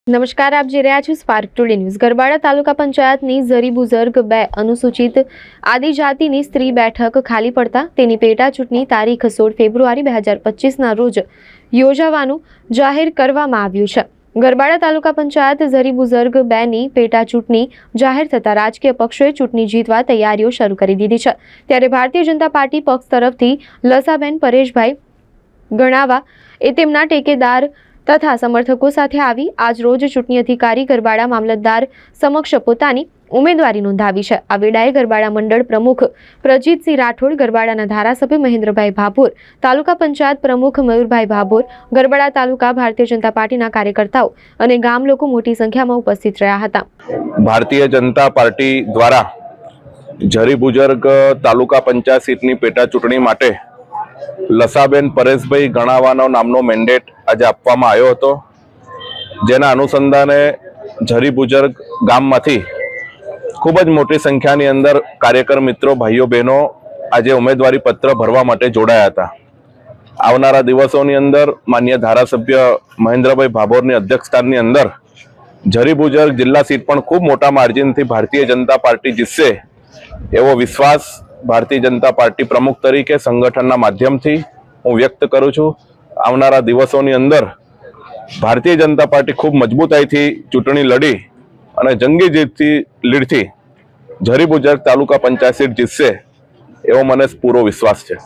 નમસ્કાર, આપ જોઈ રહ્યા છો સ્પાર્ક ટુડે ન્યૂઝ। ગરબાડા તાલુકા પંચાયતની ઝરી બુઝુર્ગ 2 અનુસૂચિત આદિજાતિની સ્ત્રી બેઠક ખાલી પડતા તેની પેટા ચૂંટણી તારીખ 16 ફેબ્રુઆરી 2025ના રોજ યોજાવાનું જાહેર કરવામાં આવ્યું છે। ગરબાડા તાલુકા પંચાયત ઝરી બુઝુર્ગ 2ની પેટા ચૂંટણી જાહેર થતા રાજકીય પક્ષોએ ચૂંટણી જીતવા તૈયારીઓ શરૂ કરી દીધી છે। ત્યારે ભારતીય જનતા પાર્ટી પક્ષ તરફથી લસાબેન પરેશભાઈ ગણાવા એ તેમના ટેકેદાર તથા સમર્થકો સાથે આવી આજ રોજ ચૂંટણી અધિકારી ગરબાડા મામલતદાર સમક્ષ પોતાની ઉમેદવારી નોંધાવી છે। આ વેળાએ ગરબાડા મંડળ પ્રમુખ પ્રજીતસિંહ રાઠોડ, ગરબાડાના ધારાસભ્ય મહેન્દ્રભાઈ ભાભોર, તાલુકા પંચાયત પ્રમુખ મયુરભાઈ ભાભોર, ગરબાડા તાલુકા ભારતીય જનતા પાર્ટીના કાર્યકર્તાઓ અને ગામ લોકો મોટી સંખ્યામાં ઉપસ્થિત રહ્યા હતા। ભારતીય જનતા પાર્ટી દ્વારા ઝરી બુઝુર્ગ તાલુકા પંચાયત સીટની પેટા ચૂંટણી માટે લસાબેન પરેશભાઈ ગણાવાનો નામનો મેન્ડેટ આજે આપવામાં આવ્યો હતો, જેના અનુસંધાને ઝરી બુઝુર્ગ ગામમાંથી ખૂબ જ મોટી સંખ્યાની અંદર કાર્યકર મિત્રો, ભાઈઓ બહેનો આજે ઉમેદવારી પત્ર ભરવા માટે જોડાયા હતા। આવનારા દિવસોની અંદર માન્ય ધારાસભ્ય મહેન્દ્રભાઈ ભાભોરની અધ્યક્ષતાની અંદર ઝરી બુઝુર્ગ જિલ્લા સીટ પણ ખૂબ મોટા માર્જિનથી ભારતીય જનતા પાર્ટી જીતશે એવો વિશ્વાસ ભારતીય જનતા પાર્ટી પ્રમુખ તરીકે સંગઠનના માધ્યમથી હું વ્યક્ત કરું છું। આવનારા દિવસોની અંદર ભારતીય જનતા પાર્ટી ખૂબ મજબૂતાઈથી ચૂંટણી લડી અને જંગી લીડથી ઝરી બુઝુર્ગ તાલુકા પંચાયત સીટ જીતશે એવો મને પૂરો વિશ્વાસ છે।